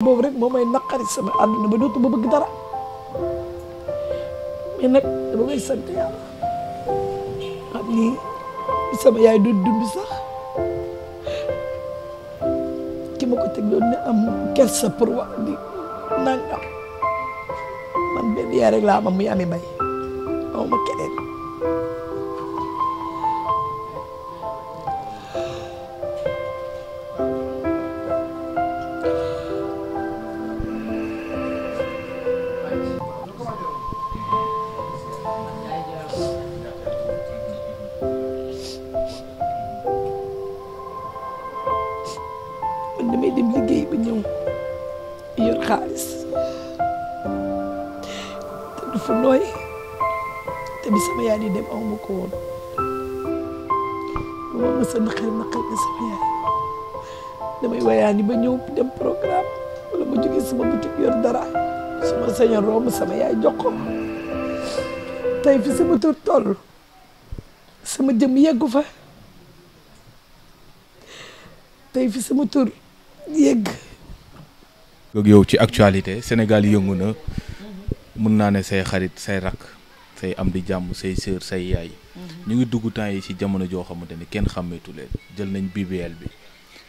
boobu rek moo may naqari sama àdduna ba dootuma bëgg dara mais nag dama koy sant yàlla xam ni sama yaay du dund sax ki ma ko teg doon ne am kersa pour wax di nangam man benn yaay rek laa am muy Ami Mbaye aw ma keneen damay dem liggéey ba ñëw yor xaalis te du fu nooy te bi sama yaay di dem aw ma ko woon bu ma mës a naqari na sama yaay damay wayaani ba ñëw dem programme wala ma jógee sama boutique yor dara su ma sañoon romb sama yaay jox ko tey fi sama tur toll sama jëm yeggu fa tey fi sama tur yegg. yow ci actualité Sénégal yëngu na mun naa ne say xarit say rakk say am di jàmm say sœur say yaay ñu ngi dugg temps yi ci jamono joo xamante ni kenn xàmmeetu leen jël nañ BBL bi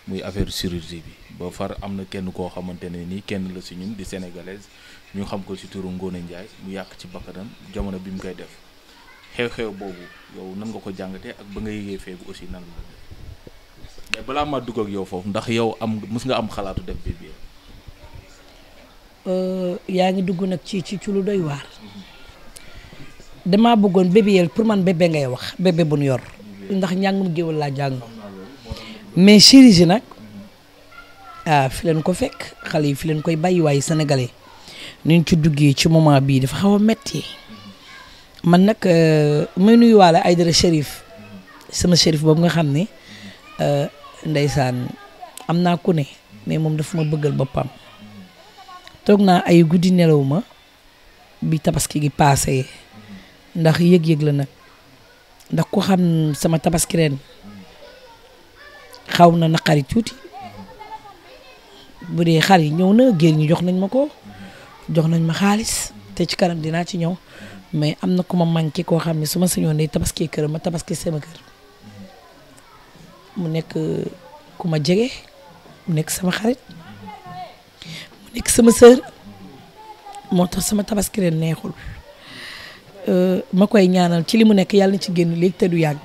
muy affaire chirurgie bi ba far am na kenn koo xamante ne nii kenn la ci ñun di sénégalaise ñu xam ko ci turu Ngoné Ndiaye mu yàq ci bakkanam jamono bi mu koy def xew-xew boobu yow nan nga ko jàngatee ak ba nga yëgee feebu aussi nan la mais balaa maa dugg ak yow foofu ndax yow mës nga am xalaatu def BBL. yaa ngi dugg nag ci lu doy waar damaa bëggoon BBL pour man bébé ngay wax bébé bu nu yor ndax njàngum géwël laa jàng mais chirurgie nag fi leen ko fekk xale yi fi leen koy bàyyi waaye sénégalais ni ñu ci duggee ci moment bii dafa xaw a metti man nag may nuyuwaale Aïdara Chérif sama Chérif boobu nga xam ne ndeysaan am naa ku ne mais moom dafa ma bëggal boppam toog naa ay guddi nelaw ma bi tabaski gi paase ndax yëg-yëg la nag ndax ku xam sama tabaski ren xaw na naqari tuuti bu dee xar yi ñëw na géer ñi jox nañ ma ko jox nañ ma xaalis te ci kanam dinaa ci ñëw mais am na ku ma manqué koo xam ne su ma sañoon day tabaski kër ma tabaski sama kër mu nekk ku ma jege mu nekk sama xarit mu nekk sama sœur moo tax sama tabaski ren neexul ma koy ñaanal ci li mu nekk yàlla na ci génn léegi te du yàgg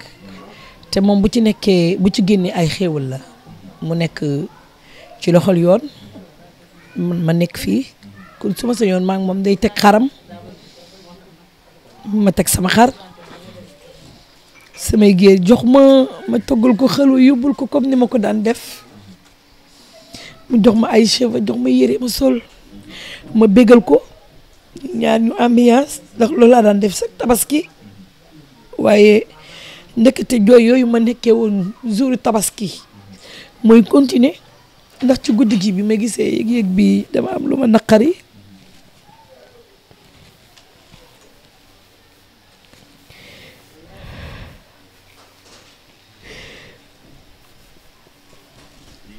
te moom bu ci nekkee bu ci génnee ay xéewal la mu nekk ci loxol yoon ma nekk fii kon su ma sañoon maa ngi moom day teg xaram ma teg sama xar samay géer jox ma toggal ko xelu yóbbul ko comme ni ma ko daan def mu jox ma ay cheveux jox ma yére ma sol ma bégal ko ñaar ñu ambiance ndax loolu laa daan def sax tabaski waaye ndekete jooy yooyu ma nekkee woon jour tabaski mooy continuer ndax ci guddi gi bi ma gisee yëg-yëg bi dama am lu ma naqari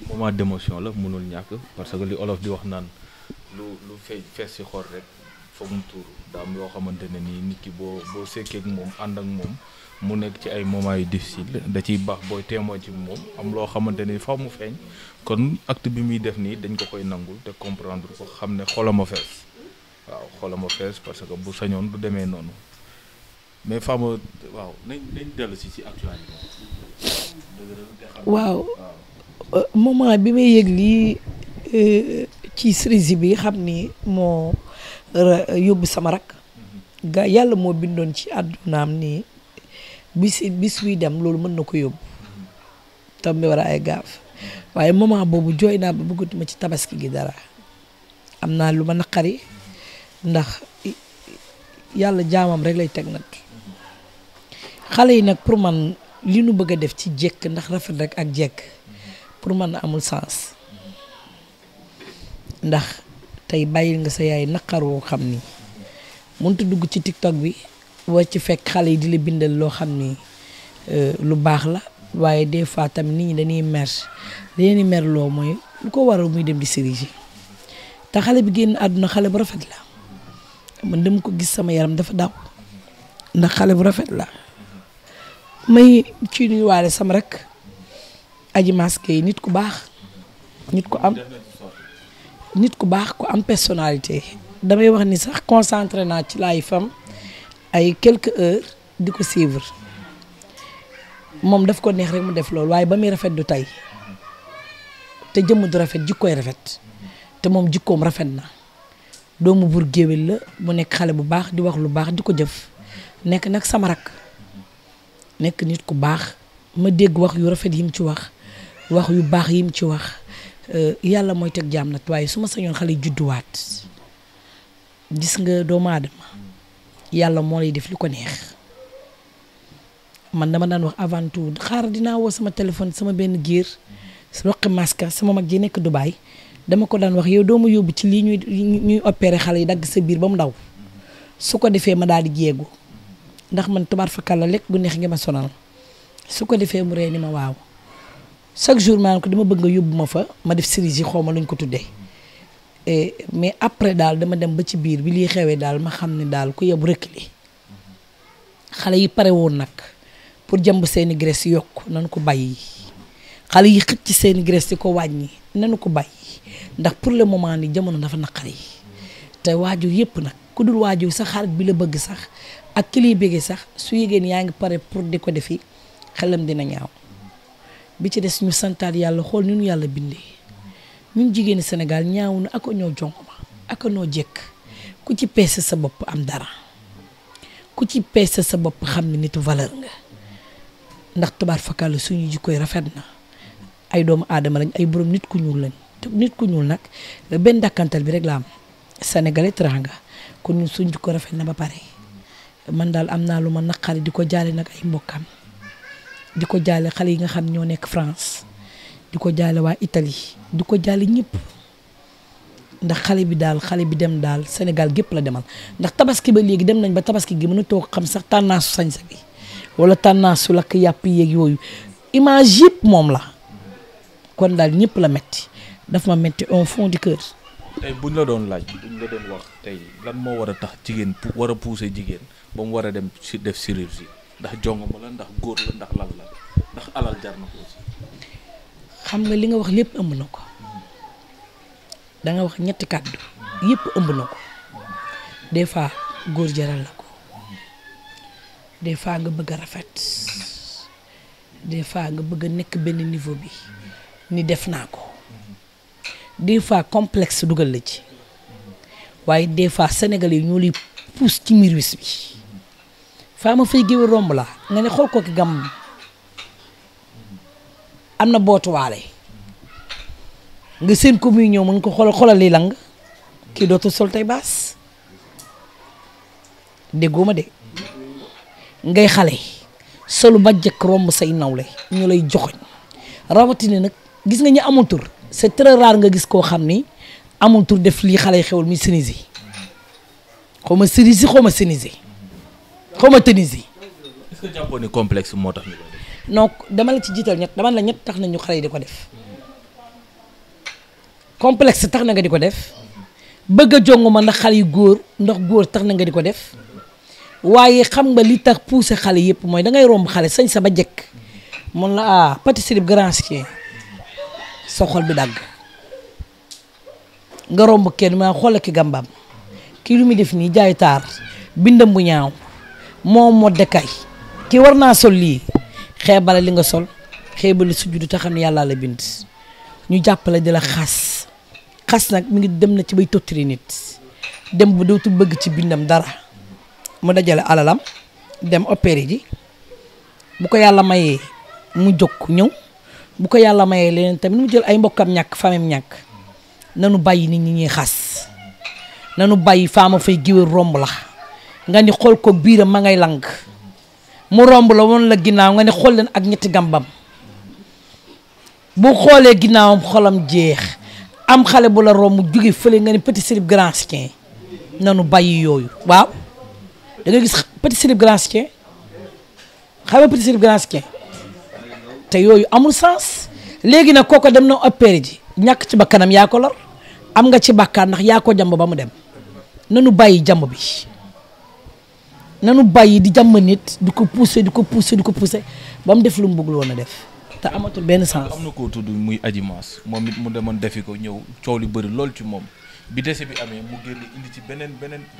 moment d'émotion la mënul ñàkk parce que li olof di wax naan lu fees ci xol rek foog mu tuuru daa am yoo xamante ne nii nit ki boo sekkee ak moom ànd ak moom mu nekk ci ay moments yu difficile da ciy baax booy témoin ci moom am loo xamante ni faw mu feeñ kon acte bi muy def nii dañ ko koy nangul te comprendre ko xam ne xolam a fees waaw xolam a fees parce que bu sañoon du demee noonu mais Fama waaw nañ dellu ci actualité. waaw moment bi may yëg lii ci cerise bi xam ni moo yóbbu sama rak ga yàlla moo bindoon ci àddunaam ni bis buy dem loolu mën na ko yóbbu tam bi war a ay gaaf waaye moment boobu jooy naa ba bëggatuma ci tabaski gi dara am naa lu ma naqari ndax yàlla jaamam rek lay teg nag xale yi nag pour man li nu bëgg a def ci jekk ndax rafet rek ak jekk pour man amul sens ndax tey bàyyil nga sa yaay naqar woo xam ni mënut a dugg ci TikTok bi war ci fekk xale yi di la bindal loo xam ni lu baax la waaye des fois tamit nit ñi dañuy mer loo mooy lu ko waral muy dem di cerise te xale bi génn àdduna xale bu rafet la man dama ko gis sama yaram dafa daw ndax xale bu rafet la may ci nuyuwaale sama rek aji masque yi nit ku baax nit ku baax ku am personnalité damay wax ni sax concentré naa ci laay fam ay quelques heures di ko suivre moom daf ko neex rek mu def loolu waaye ba muy rafet du tey te jëmm du rafet jikkooy rafet te moom jikkoom rafet na doomu buur géwél la mu nekk xale bu baax di wax lu baax di ko jëf nekk nag sama rak nekk nit ku baax ma dégg wax yu rafet yi mu ci wax yu baax yi mu ci wax yàlla mooy teg jaam nag waaye su ma sañoon xale yi judduwaat gis nga doomu aadama yàlla moo lay def li ko neex man dama daan wax avant tout xaar dinaa woo sama téléphone sama benn géer roqi maska sama mag ji nekk Dubaay dama ko daan wax yow doo ma yóbbu ci lii ñuy opéré xale yi dagg sa biir ba mu ndaw su ko defee ma daal di jéegu ndax man tubaar fakal la lekk gu neex nga ma sonal su ko defee mu ree ni ma waaw chaque jour maa ko dama bëgg nga yóbbu ma fa ma def chirurgie xaw ma luñ ko tuddee mais après daal dama dem ba ci biir bi lii xewee daal ma xam ne daal ku yebu reculer xale yi pare woon nag pour jàmb seeni graisse yokk nanu ko bàyyi xale yi xëcc ci seeni graisse di ko wàññi nanu ko bàyyi ndax pour le moment ni jamono dafa naqari te waajur yëpp nag ku dul waajur sax xarit bi la bëgg sax ak ki liy bëggee sax su yégéen yaa ngi pare pour di ko defi xelam dina ñaaw bi ci des ñu santaat yàlla xool ni ñu yàlla bindee ñun jigéeni Sénégal ñaaw na ak ñoo jongoma ak ñoo jekk ku ci peese sa bopp am dara ku ci peese sa bopp xam ne nitu valeur nga ndax tubaar fakal suñu jikkoy rafet na ay doomu aadama lañ ay borom nit ku ñuul lañ te nit ku ñuul nag benn dàkkantal bi rek la am sénégalais teranga kon ñun suñu jikko rafet na ba pare man daal am naa lu ma naqari di ko jaale nag ay mbokkam di ko jaale xale yi nga xam ñoo nekk France di ko jaale waa Italie di ko jaale ñëpp ndax xale bi dem daal Sénégal gépp la demal ndax tabaski ba léegi dem nañ ba tabaski gi mën a toog xam sax tànnaasu sañsa bi wala tànnaasu lakk yàpp yeeg yooyu image yëpp moom la kon daal ñëpp la metti daf ma metti au fond du cœur. tey buñ la doon laaj buñ la doon wax tey lan moo war a tax jigéen war a pousser jigéen ba mu war a dem ci def chirurgie ndax jongoma la ndax góor la ndax lan la ndax alal jar na ko aussi. xam nga li nga wax lépp ëmb na ko da nga wax ñetti kàddu yëpp ëmb na ko des fois góor jaral la ko des fois nga bëgg a rafet des fois nga bëgg a nekk benn niveau bi ni def naa ko des fois complexe dugal la ci waaye des fois sénégalais yi ñoo lay pousse ci mirwis bi faa ma fay géwél romb la nga ne xool ko ki gam am na bootuwaale nga seen ko muy ñëw mën ko xoolal li lang kii dootul sol tey baas déggoo ma de ngay xale solu ba jëkk romb say nawle ñu lay joxoñ rawatina nag gis nga ñu amul tur c'est très rare nga gis koo xam ni amul tur def lii xale yi xewul muy Tunisie xaw ma Tunisie xaw ma Tunisie xaw ma Tunisie. est-ce que jàppoon ni complexe moo tax ñu koy def. non dama la ci jiital ñett dama la ñett tax na ñu xale yi di ko def complexe tax na nga di ko def bëgg a jong ma ndax xale yu góor ndax góor tax na nga di ko def waaye xam nga li tax pousser xale yëpp mooy da ngay romb xale sañ sa ba jekk mun la pâtisserie grand chien sa xol bi dagg nga romb kenn maa xoolal ki gàmbaam kii lu muy def nii jaay taar bindam bu ñaaw moom moo dekay kii war naa sol lii xeebale li nga sol xeebale sujjudu te xam ne yàlla la bind ñu jàppale di la xas nag mi ngi dem na ci bay tottiri nit dem bu dootul bëgg ci bindam dara mu dajale alalam dem opéré ji bu ko yàlla mayee mu jóg ñëw bu ko yàlla mayee leneen tamit mu jël ay mbokkam ñàkk famem ñàkk nanu bàyyi nit ñi ñuy xas nanu bàyyi faama fay géwél romb la nga ni xool ko biiram ma ngay lang mu romb la woon la ginnaaw nga ne xool leen ak ñetti gàmbam bu xoolee ginnaawam xolam jeex am xale bu la romb jóge fële nga ne petit slip grand chien nanu bàyyi yooyu waaw da nga gis petit slip grand chien xam nga petit slip grand chien te yooyu amul sens léegi nag kooko dem na opéré ji ñàkk ci ba kanam yaa ko lor am nga ci bàkkaar ndax yaa ko jàmb ba mu dem nanu bàyyi jàmb bi nanu bàyyi di jàmb nit di ko pousser di ko pousser di ko pousser ba mu def lu mu bëggul woon a def te amatul benn sens. am na koo tudd muy Adji Mass moom it mu demoon defi ko ñëw coow li bëri lool ci moom bi décès bi amee mu génn indi ci beneen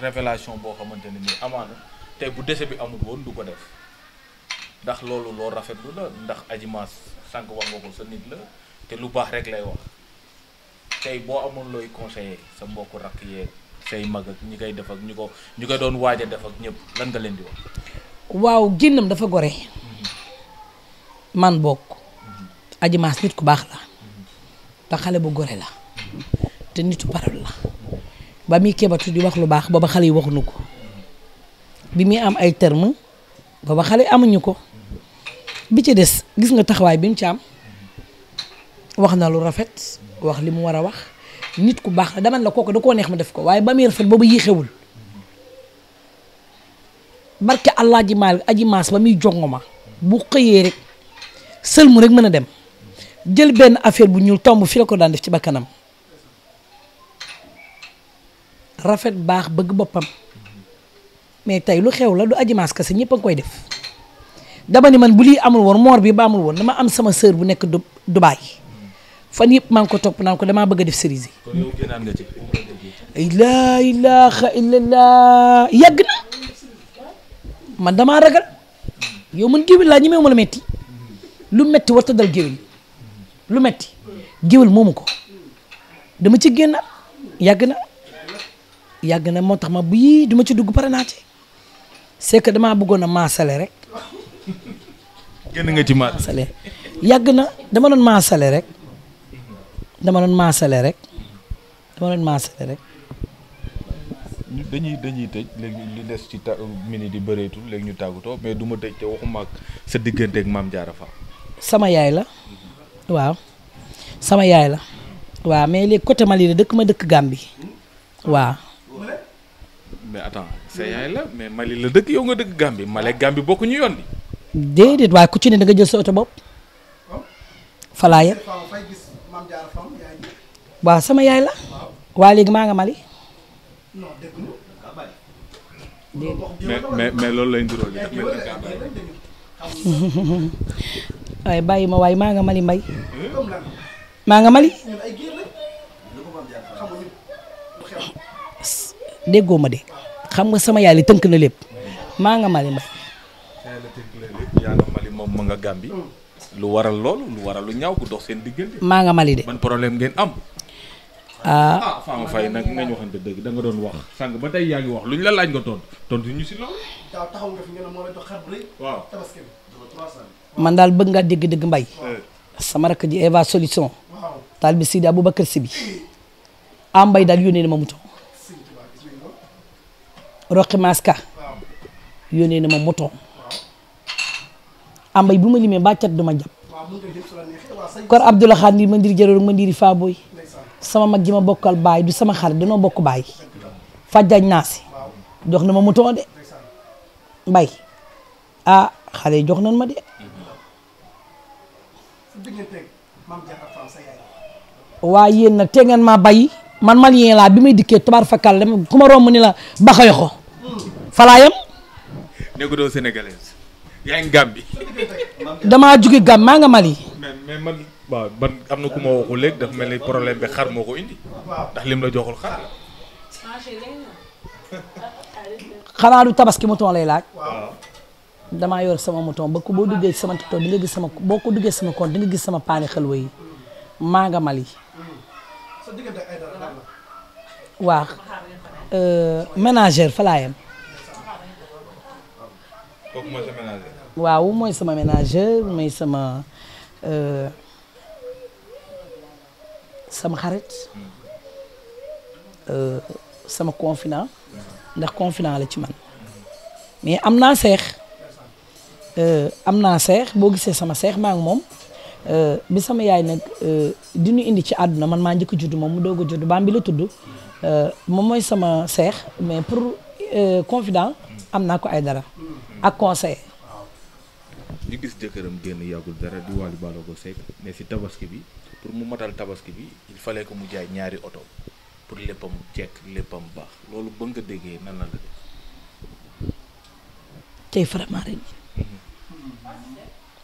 révélation boo xamante ne nii amaana tey bu décès bi amul woon du ko def ndax loolu loo rafetlu la ndax Adji Mass sànq wax nga ko sa nit la te lu baax rek lay wax tey boo amoon looy conseiller sa mbokku rakk yeeg say mag ak ñi koy def ak ñu koy doon waaj a def ak ñëpp lan nga leen di wax. waaw génnam dafa gore man bokk Adji Mass nit ku baax la te xale bu gore la te nitu parole la ba muy kebatu di wax lu baax booba xale yi waxuñu ko bi muy am ay terme booba xale yi amuñu ko bi ci des gis nga taxawaay bi mu ci am wax na lu rafet wax li mu war a wax nit ku baax la dama la kooku da koo neex ma def ko waaye ba muy rafet boobu yéexewul barke Allah ji maal Adji Mass ba muy jongo ma bu xëyee rek sël mu rek mën a dem jël benn affaire bu ñuul tomb fi la ko daan def ci bakkanam rafet baax bëgg boppam mais tey lu xew la du Adji Mass kese ñëpp a ngi koy def dama ni man bu lii amul woon moor bi ba amul woon dama am sama sœur bu nekk Dubaay fan yëpp maa ngi ko topp naan ko damaa bëgg a def cerise. kon yow génnaat nga ci. laa ilaaha illallah yàgg na man damaa ragal yow man géwél laa ñemewu ma la metti lu metti warta dal géwél lu metti géwél moomu ko dama ci génn yàgg na moo tax ma bu yii duma ci dugg pare naa ci c'est que damaa bëggoon a maasale rek. génn nga ci maasale. yàgg na dama doon maasale rek. dañuy tëj léegi li des ci minute di bëreetul léegi ñu tàggatoo mais du ma tëj te waxuma ak sa diggante ak Mame Diarra Fam. sama yaay la waaw sama yaay la waaw mais léegi côté Mali la dëkk ma dëkk Gambie waaw. mais attends sa yaay la mais Mali la dëkk yow nga dëkk Gambie Mali ak Gambie bokku ñu yoon bi. déedéet waaye ku ci ne da nga jël sa oto bopp falaa yem waaw sama yaay la waa léegi maa nga Mali. mais loolu lay nduróo li waaye bàyyi ma waaye maa nga Mali mbay maa nga Mali déggoo ma de xam nga sama yaay li tënk na lépp maa nga Mali mbay yaa nga Mali moom ma nga Gàmbi lu waral loolu lu waral lu ñaaw ku dox seen diggante maa nga Mali de ban problème ngeen am Fama Faye nag nañ waxante dëgg da nga doon wax sànq ba tey yaa ngi wax luñ la laaj nga tontu ñu si loolu taxaw nga fi ngeen moo la jox xar bu rëy waaw tabaski man daal bëgg nga dégg mbay sama rakk ji Eva Solution taal bi Sidi Aboubacar Si bi am mbay daal yónnee na ma mouton Roqi Maska yónnee na ma mouton am mbay bu ma limee ba cat du ma jàpp kor Abdoulaye Khan ni ma ndiri jëroon ma ndiri faa booy sama mag ji ma bokkal baay du sama xarit danoo bokk baay fajjañ naa si jox na ma mouton de mbay xale yi jox nañ ma de waa yéen nag te ngeen maa bay man malien laa bi may dikkee tubaar fakal dem ku ma romb ni la baxayo ko falaayam nekku doo sénégalaise yaa ngi Gambie damaa jóge Gam maa nga Mali mais man waaw man am na ku ma waxu léegi dafa mel ni problème bi xar moo ko indi ndax lim la joxul xar xanaa du tabaski mouton lay laaj damaa yor sama mouton ba ko boo duggee sama TikTok di nga gis sama boo ko duggee sama compte di nga gis sama paani xelwa yi maa nga Mali waaw ménagère fa laa yem kooku mooy sa ménagère waaw mooy sama ménagère mooy sama xarit sama confident ndax confident la ci man mais am naa seex boo gisee sama seex maa ngi moom bi sama yaay nag di ñu indi ci àdduna man maa njëkk a judd moom mu doog a judd baam bi la tudd moom mooy sama seex mais pour confident am naa ko ay dara ak conseil. ñu gis jëkkëram génn yàggul dara di Wally Ballago Seck mais si tabaski bi pour mu matal tabaski bi il fallait que mu jaay ñaari oto pour léppam jekk léppam baax loolu ba nga déggee nan la def. tey Faramareen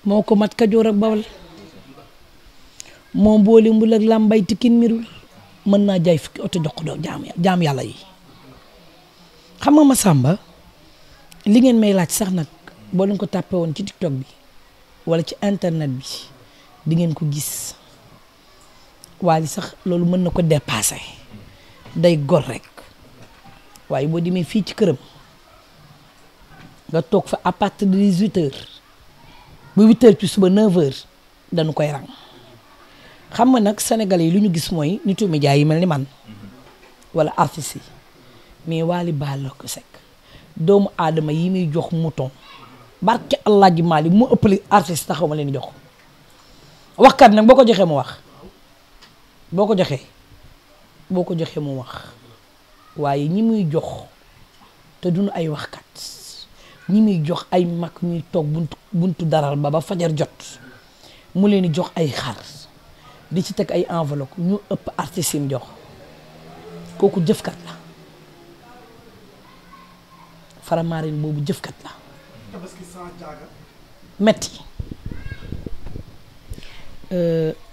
moo ko mat Kajoor ak Bawol moo boole mbul ak làmbay tikkin mirul mën naa jaay fukki oto jox ko doo jaam yàlla yi. xam nga Massamba li ngeen may laaj sax nag boo leen ko tàppee woon ci TikTok bi wala ci internet bi di ngeen ko gis waaye sax loolu mën na ko dépassé day gor rek waaye boo demee fii ci këram nga toog fa à partir de 18h ba 8h ci suba 9h dañu koy rang xam nga nag sénégalais yi lu ñu gis mooy nitu média yi mel ni man wala artistes yi mais Wally Ballago Seck doomu aadama yi muy jox mouton barke Allah ji Mali mu ëppale artiste taxaw ma leen di jox waxkat nag boo ko joxee mu wax boo ko joxee mu wax waaye ñi muy jox te duñu ay waxkat ñi muy jox ay mag ñuy toog buntu daral ba fajar jot mu leen di jox ay xar di ci teg ay enveloppe ñu ëpp artiste yi mu jox kooku jëfkat la Faramareen boobu jëfkat la metti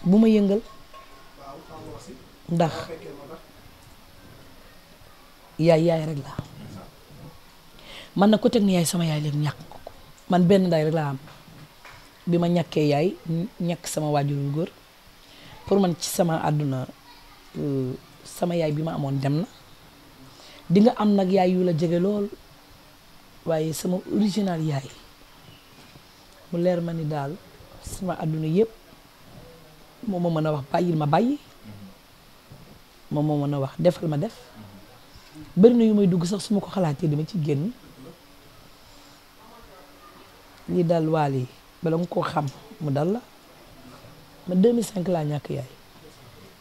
bu ma yëngal ndax yaay rek la man na ko teg ni yaay sama yaay léegi ñàkk ko man benn nday rek laa am bi ma ñàkkee yaay ñàkk sama waajuru góor pour man ci sama àdduna sama yaay bi ma amoon dem na di nga am nag yaay yu la jege lool waaye sama original yaay mu leer ma ni daal sama àdduna yëpp moom moo mën a wax bàyyil ma bàyyi moom moo mën a wax defal ma def bëri na yu may dugg sax su ma ko xalaatee dama ci génn lii daal Wally bala nga koo xam mu dal la ma 2005 laa ñàkk yaay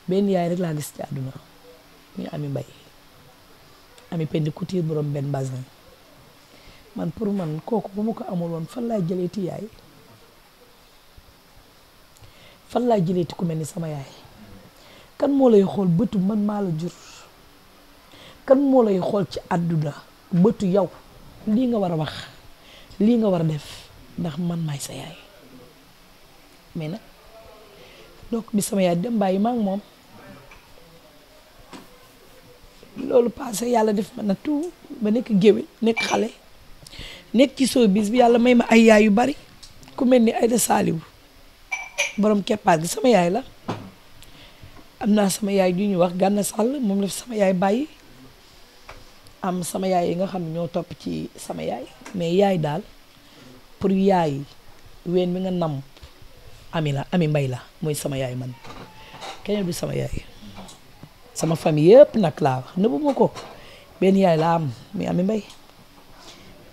benn yaay rek laa gis ci àdduna muy Ami Mbaye Ami Pendi Couture borom benn basin man pour man kooku bu ma ko amul woon fan laa jëleeti yaay fan laa jëleeti ku mel ni sama yaay kan moo lay xool bëtu man maa la jur kan moo lay xool ci àdduna bëtu yow lii nga war a wax lii nga war a def ndax man maay sa yaay mais nag donc bi sama yaay dem bàyyi ma ak moom loolu passé yàlla def ma nattu ba nekk géwél nekk xale nekk ci showbiz bi yàlla may ma ay yaay yu bari ku mel ni Aïda Saliou borom keppaar gi sama yaay la am naa sama yaay ju ñu wax Gànna Sall moom la fi sama yaay bàyyi am sama yaay yi nga xam ne ñoo topp ci sama yaay mais yaay daal pour yaay ween bi nga nam Ami Mbaye la mooy sama yaay man keneen du sama yaay sama famille yëpp nag laa wax nëbbu ma ko benn yaay laa am muy Ami Mbaye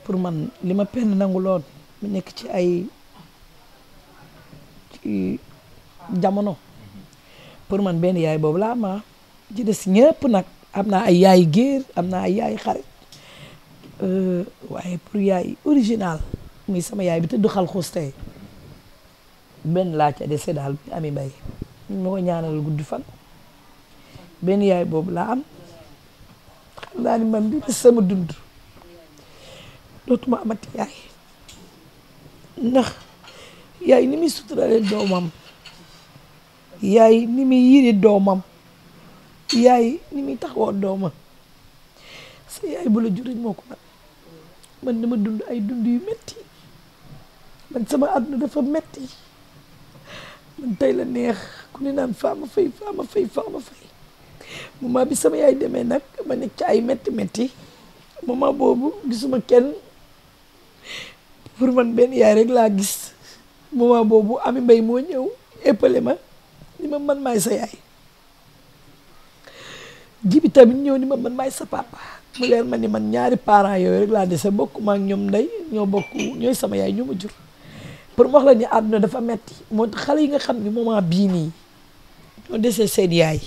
pour man li ma penn nangu loon mu nekk ci ay ci jamono pour man benn yaay boobu laa ma ci des ñëpp nag am naa ay yaay géer am naa ay yaay xarit waaye pour yaay original muy sama yaay bi tëdd xal xuus tey benn laa ca dese daal Ami Mbaye ñu ma ko ñaanal gudd fan benn yaay boobu laa am xam naa ni man bi sama dund dootuma amati yaay ndax yaay ni muy suturale doomam yaay ni muy yiri doomam yaay ni muy taxawoo doomam sa yaay bu la juriñ moo ko man dama dund ay dund yu metti man sama àdduna dafa metti man tey la neex ku ne naan faama fay moment bi sama yaay demee nag ma nekk ci ay metti moment boobu gisuma kenn pour man benn yaay rek laa gis moment boobu Ami Mbaye moo ñëw éppale ma ni ma man maay sa yaay Jibi tamit ñëw ni ma man maay sa papa mu leer ma ni man ñaari parents yooyu rek laa dese bokk ma ak ñoom ndey ñooy sama yaay ñoo ma jur pour ma wax la ni àdduna dafa metti moo tax xale yi nga xam ni moment bii nii ñoo desee seen yaay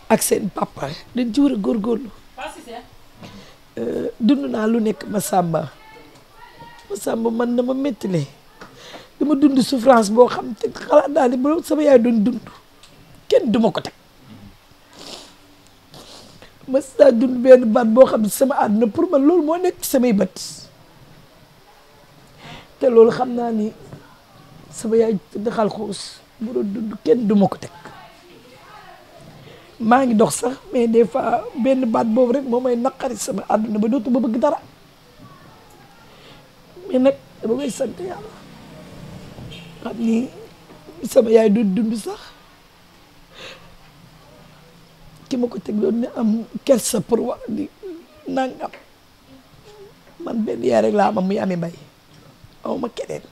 ak seen papa dañ ci war a góorgóorlu dund naa lu nekk Massamba man dama mettile dama dund souffrance boo xam te xalaat naa ni bu sama yaay doon dund kenn duma ko teg mas naa dund benn baat boo xam ne sama àdduna pour man loolu moo nekk ci samay bët te loolu xam naa ni sama yaay daxal xuus bu doon dund kenn du ma ko teg maa ngi dox sax mais des fois benn baat boobu rek moo may naqari sama àdduna ba dootuma bëgg dara mais nag dama koy sant yàlla xam ni sama yaay doon dund sax ki ma ko teg doon ne am kersa pour wax ni nangam man benn yaay rek laa am muy Ami Mbaye aw ma keneen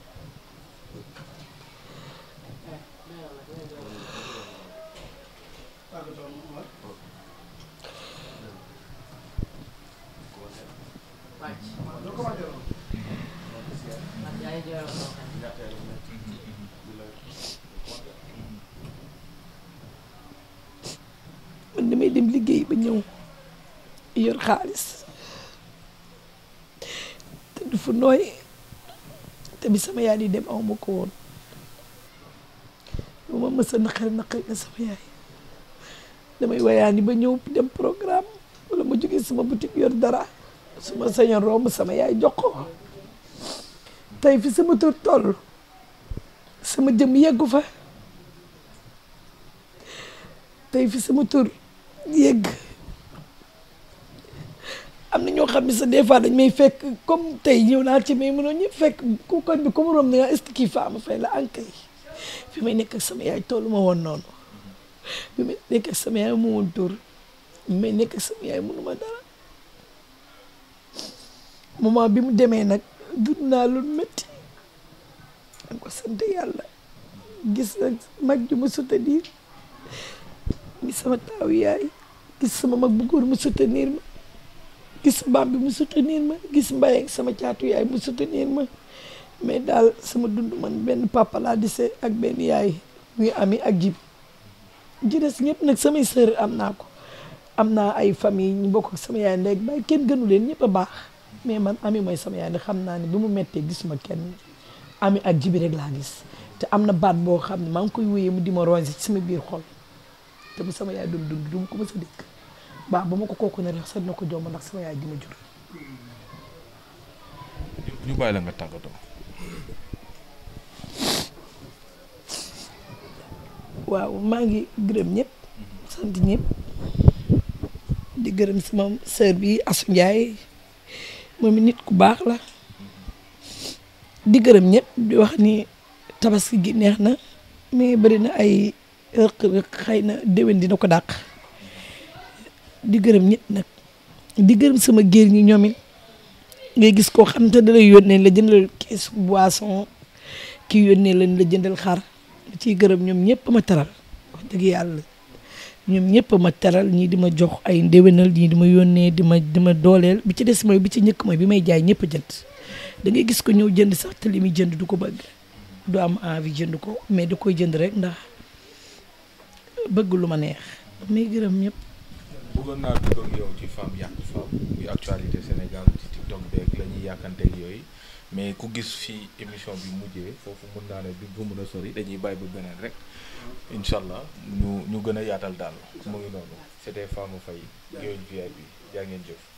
man damay dem liggéey ba ñëw yor xaalis te du fu nooy te bi sama yaay di dem aw ma ko woon bu ma mës a naqari na sama yaay damay wayaani ba ñëw dem programme wala ma jógee sama boutique yor dara su ma sañoon romb sama yaay jox ko tey fi sama tur toll sama jëm yeggu fa tey fi sama tur yegg am na ñoo xam ne sa des fois dañ may fekk comme tey ñëw naa ci mais mënoo ñëpp fekk ku koñ bi comme rom na est-ce que kii Fama Faye la ankay fi may nekk ak sama yaay tollu ma woon noonu bi may nekk ak sama yaay mu woon tur bi may nekk ak sama yaay mënuma dara moment bi mu demee nag dund naa lu métti danga ko sant yàlla gis nag mag ju ma soutenir gis sama taaw yaay gis sama mag bu góor mu soutenir ma gis mbaam bi mu soutenir ma gis Mbaye ak sama caatu yaay mu soutenir ma mais daal sama dund man benn papa laa dese ak benn yaay muy Ami ak Jib ji des ñëpp nag samay sœur am naa ko am naa ay famille ñu bokk ak sama yaay ndey baay kenn gënu leen ñëpp a baax mais man Ami mooy sama yaay ndax xam naa ne bi mu méttee gisuma kenn Ami ak Jibi rek laa gis te am na baat boo xam ne maa ngi koy wéyee mu di ma ronger ci sama biir xol te bu sama yaay doon dund du ma ko mës a dégg baax ba ma ko kooku ne rek sax dina ko jomb ndax sama yaay di ma jur. ñu bàyyi la nga tàggatoo. waaw maa ngi gërëm ñëpp sant ñëpp di gërëm sama sœur bi Assou Ndiaye moom nit ku baax la di gërëm ñëpp di wax ni tabaski gi neex na mais bari na ay rëq-rëq xëy na déwén dina ko dàq di gërëm ñëpp nag di gërëm sama géer ñi ñoom it ngay gis koo xam te da lay yónnee la jëndal kees boisson kii yónnee leen la jëndal xar ciy gërëm ñoom ñëpp ma teral wax dëgg yàlla ñoom ñëpp ma teral ñii di ma jox ay ndéwénal ñii di ma yónnee di ma dooleel bi ci des mooy bi ci njëkk mooy bi may jaay ñëpp jënd da ngay gis ko ñëw jënd sax te li muy jënd du ko bëgg du am envie jënd ko mais da koy jënd rek ndax bëgg lu ma neex may gërëm ñëpp. bëggoon naa dugg ak yow ci femme yàq femme muy actualité Sénégal ci TikTok beeg la ñuy yàkkanteeg yooyu mais ku gis fii émission bi mujjee foofu mën naa ne du ko mën a sori dañuy bàyyi ba beneen rek incha allah ñu gën a yaatal daal mu ngi noonu c'était Fama Faye Gueweul VIP jaa ngeen jëf.